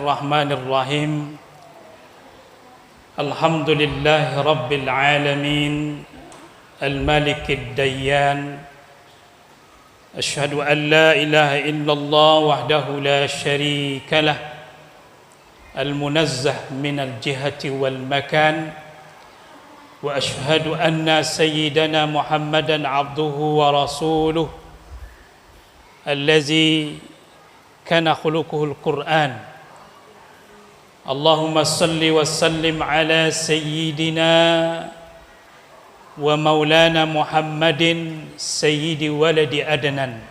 Bismillahirrahmanirrahim. Alhamdulillahi Rabbil Alamin, Al-Malikid Dayyan. Ashhadu an la ilaha illallah wahdahu la sharika lah, Al-Munazzah minal jihati wal makan. Wa ashhadu anna sayyidana Muhammadan abduhu wa rasuluh allazi kana khuluquhul Qur'an. Allahumma salli wa sallim ala sayyidina wa maulana Muhammadin sayyidi waladi adnan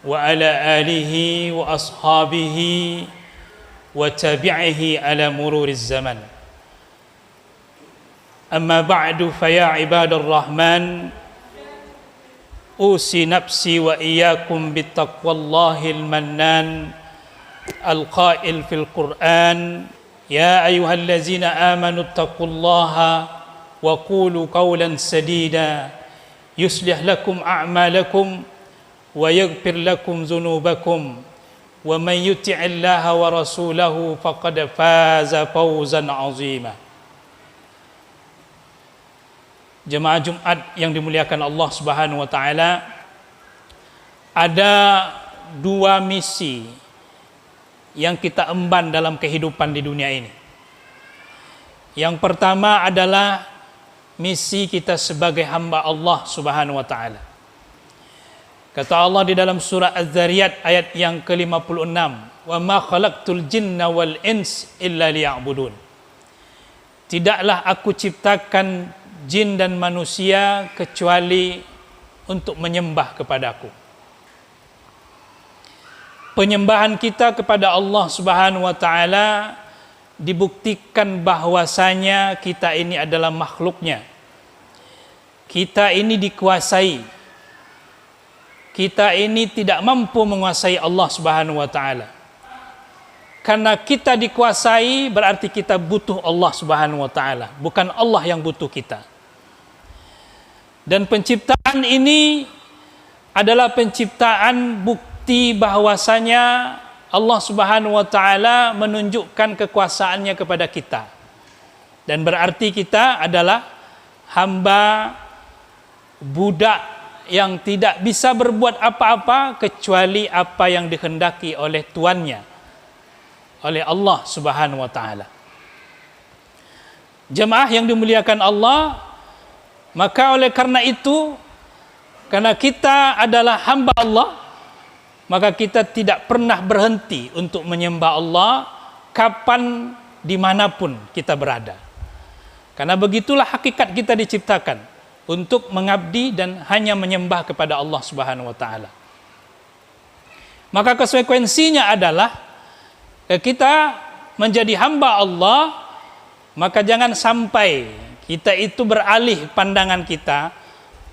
wa ala alihi wa ashabihi wa tabi'ihi ala mururiz zaman. Amma ba'du, fa ya ibadar rahman, usi nafsi wa iyyakum bittaqwallahil mannan al-qail fil Qur'an, ya ayyuhallazina amanu taqullaha wa qulu qawlan sadida yuslih lakum a'malakum wa yaghfir lakum dhunubakum wa man yuti'illaha wa rasulahu faqad faza fawzan 'azima. Jemaah Jumat yang dimuliakan Allah Subhanahu wa taala, ada dua misi yang kita emban dalam kehidupan di dunia ini. Yang pertama adalah misi kita sebagai hamba Allah Subhanahu wa taala. Kata Allah di dalam surah Az-Zariyat ayat yang ke-56, "Wa ma khalaqtul jinna wal ins illa liya'budun." Tidaklah aku ciptakan jin dan manusia kecuali untuk menyembah kepadaku. Penyembahan kita kepada Allah Subhanahu wa taala dibuktikan bahwasanya kita ini adalah makhluknya. Kita ini dikuasai. Kita ini tidak mampu menguasai Allah Subhanahu wa taala. Karena kita dikuasai berarti kita butuh Allah Subhanahu wa taala, bukan Allah yang butuh kita. Dan penciptaan ini adalah penciptaan bukti bahwasanya Allah Subhanahu wa taala menunjukkan kekuasaannya kepada kita. Dan berarti kita adalah hamba budak yang tidak bisa berbuat apa-apa kecuali apa yang dikehendaki oleh tuannya, oleh Allah Subhanahu wa taala. Jemaah yang dimuliakan Allah, maka oleh karena itu, karena kita adalah hamba Allah, maka kita tidak pernah berhenti untuk menyembah Allah kapan dimanapun kita berada. Karena begitulah hakikat kita diciptakan, untuk mengabdi dan hanya menyembah kepada Allah Subhanahu wa taala. Maka konsekuensinya adalah kita menjadi hamba Allah, maka jangan sampai kita itu beralih pandangan kita,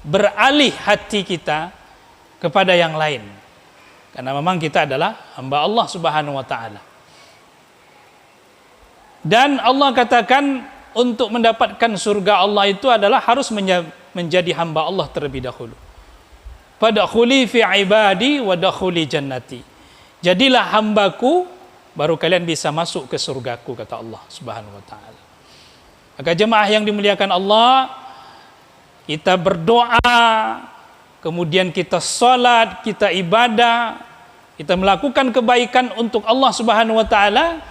beralih hati kita kepada yang lain. Karena memang kita adalah hamba Allah Subhanahu wa taala. Dan Allah katakan untuk mendapatkan surga Allah itu adalah harus menjadi hamba Allah terlebih dahulu. Fadkhuli fi ibadi wa dakhuli jannati. Jadilah hambaku, baru kalian bisa masuk ke surgaku, kata Allah Subhanahu wa taala. Maka jemaah yang dimuliakan Allah, kita berdoa, kemudian kita salat, kita ibadah, kita melakukan kebaikan untuk Allah Subhanahu wa taala,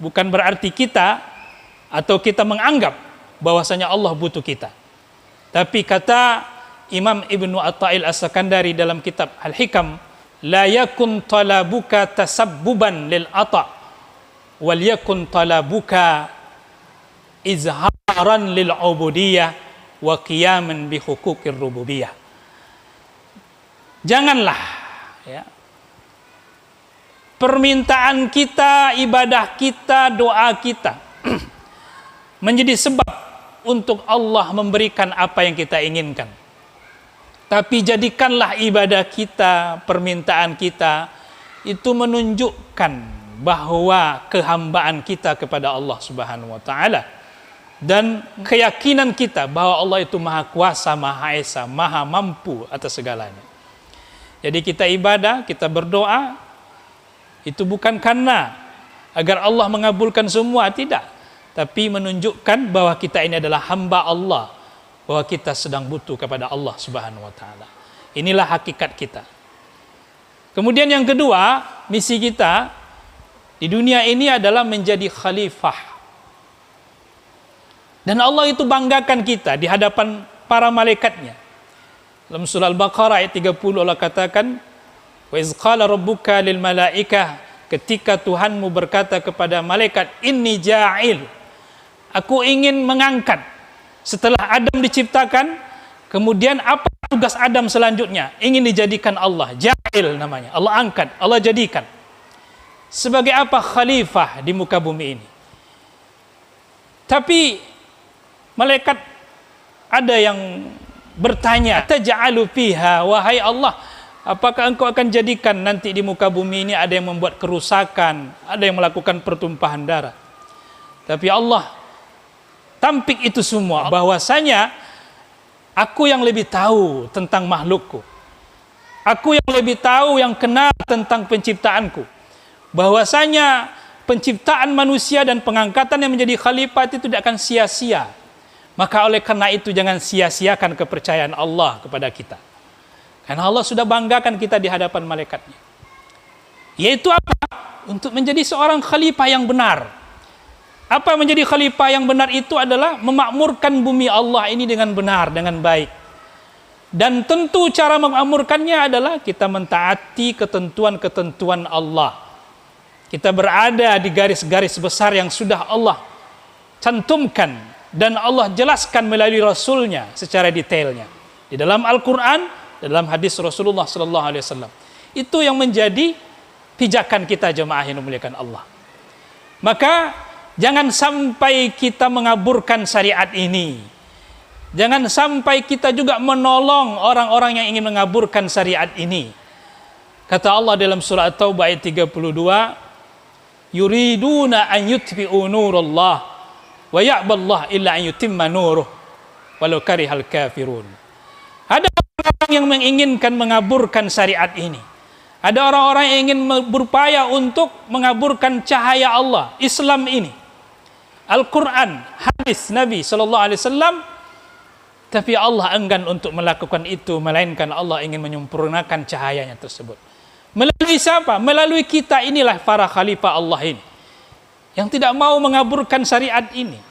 bukan berarti kita atau kita menganggap bahwasanya Allah butuh kita. Tapi kata Imam Ibnu Athail As-Sakandari dalam kitab Al-Hikam, la yakun talabuka tasabbuban lil ata wal yakun talabuka izharan lil ubudiyah wa qiyaman bi huquqir rububiyah. Janganlah permintaan kita, ibadah kita, doa kita menjadi sebab untuk Allah memberikan apa yang kita inginkan. Tapi jadikanlah ibadah kita, permintaan kita itu menunjukkan bahwa kehambaan kita kepada Allah Subhanahu wa taala dan keyakinan kita bahwa Allah itu Maha Kuasa, Maha Esa, Maha Mampu atas segalanya. Jadi kita ibadah, kita berdoa itu bukan karena agar Allah mengabulkan semua, tidak. Tapi menunjukkan bahwa kita ini adalah hamba Allah, bahwa kita sedang butuh kepada Allah Subhanahu wa taala. Inilah hakikat kita. Kemudian yang kedua, misi kita di dunia ini adalah menjadi khalifah. Dan Allah itu banggakan kita di hadapan para malaikatnya. Dalam surah Al-Baqarah ayat 30 Allah katakan, wa iz qala rabbuka lil malaikah, ketika Tuhanmu berkata kepada malaikat, inni ja'il, aku ingin mengangkat. Setelah Adam diciptakan, kemudian apa tugas Adam selanjutnya? Ingin dijadikan Allah, ja'il namanya. Allah angkat, Allah jadikan. Sebagai apa? Khalifah di muka bumi ini. Tapi malaikat ada yang bertanya, taj'alu fiha, wahai Allah, apakah engkau akan jadikan nanti di muka bumi ini ada yang membuat kerusakan, ada yang melakukan pertumpahan darah? Tapi Allah tampik itu semua, bahwasanya aku yang lebih tahu tentang makhlukku, aku yang lebih tahu, yang kenal tentang penciptaanku, bahwasanya penciptaan manusia dan pengangkatan yang menjadi khalifah itu tidak akan sia-sia. Maka oleh karena itu jangan sia-siakan kepercayaan Allah kepada kita. Karena Allah sudah banggakan kita di hadapan malaikatnya. Yaitu apa? Untuk menjadi seorang khalifah yang benar. Apa menjadi khalifah yang benar itu adalah memakmurkan bumi Allah ini dengan benar, dengan baik. Dan tentu cara memakmurkannya adalah kita mentaati ketentuan-ketentuan Allah. Kita berada di garis-garis besar yang sudah Allah cantumkan dan Allah jelaskan melalui Rasulnya secara detailnya di dalam Al-Quran, dalam hadis Rasulullah SAW. Itu yang menjadi pijakan kita jemaah yang memuliakan Allah. Maka jangan sampai kita mengaburkan syariat ini. Jangan sampai kita juga menolong orang-orang yang ingin mengaburkan syariat ini. Kata Allah dalam surah At-Taubah ayat 32, yuriduna an yutfi'u nurallah wa ya'ballah illa an yutimma nuruh walau karihal kafirun. Ada orang yang menginginkan mengaburkan syariat ini. Ada orang-orang yang ingin berupaya untuk mengaburkan cahaya Allah, Islam ini, Al-Quran, hadis Nabi SAW. Tapi Allah enggan untuk melakukan itu, melainkan Allah ingin menyempurnakan cahayanya tersebut. Melalui siapa? Melalui kita inilah para khalifah Allah ini, yang tidak mau mengaburkan syariat ini.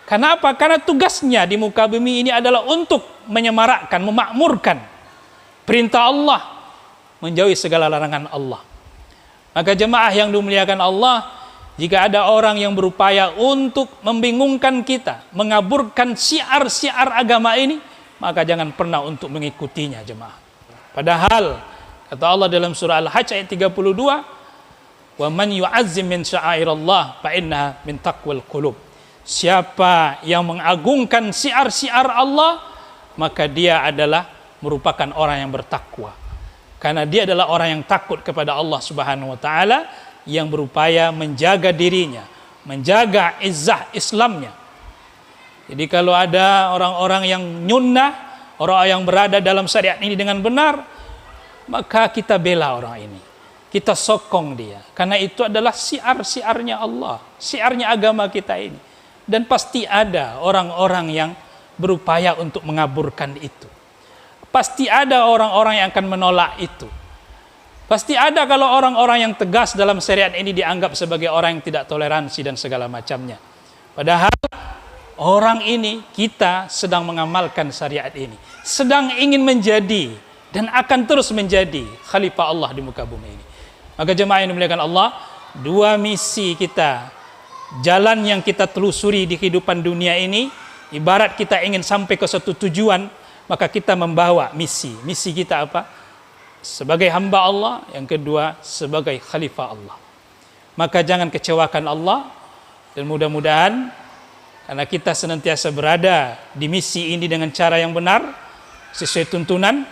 Kenapa? Karena tugasnya di muka bumi ini adalah untuk menyemarakkan, memakmurkan perintah Allah, menjauhi segala larangan Allah. Maka jemaah yang dimuliakan Allah, jika ada orang yang berupaya untuk membingungkan kita, mengaburkan syiar-syiar agama ini, maka jangan pernah untuk mengikutinya jemaah. Padahal kata Allah dalam surah Al-Hajj ayat 32, wa man yu'azzim min sya'airallah fa innaha min taqwal qulub. Siapa yang mengagungkan syiar-syiar Allah, maka dia adalah merupakan orang yang bertakwa. Karena dia adalah orang yang takut kepada Allah Subhanahu wa taala, yang berupaya menjaga dirinya, menjaga izzah Islamnya. Jadi kalau ada orang-orang yang nyunnah, orang yang berada dalam syariat ini dengan benar, maka kita bela orang ini. Kita sokong dia, karena itu adalah syiar-syiarnya Allah, syiarnya agama kita ini. Dan pasti ada orang-orang yang berupaya untuk mengaburkan itu. Pasti ada orang-orang yang akan menolak itu. Pasti ada kalau orang-orang yang tegas dalam syariat ini dianggap sebagai orang yang tidak toleransi dan segala macamnya. Padahal orang ini, kita sedang mengamalkan syariat ini, sedang ingin menjadi dan akan terus menjadi khalifah Allah di muka bumi ini. Maka jemaah yang dimuliakan Allah, dua misi kita, jalan yang kita telusuri di kehidupan dunia ini, ibarat kita ingin sampai ke suatu tujuan, maka kita membawa misi. Misi kita apa? Sebagai hamba Allah, yang kedua sebagai khalifah Allah. Maka jangan kecewakan Allah, dan mudah-mudahan karena kita senantiasa berada di misi ini dengan cara yang benar, sesuai tuntunan,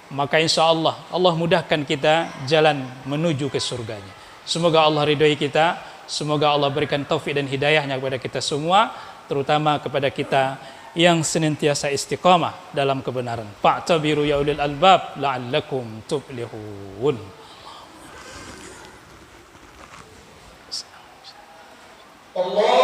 maka insya Allah Allah mudahkan kita jalan menuju ke surganya. Semoga Allah ridhoi kita. Semoga Allah berikan taufik dan hidayahnya kepada kita semua, terutama kepada kita yang senantiasa istiqamah dalam kebenaran. Fa'tabiru ya ulil albab la'allakum tuflihun. الله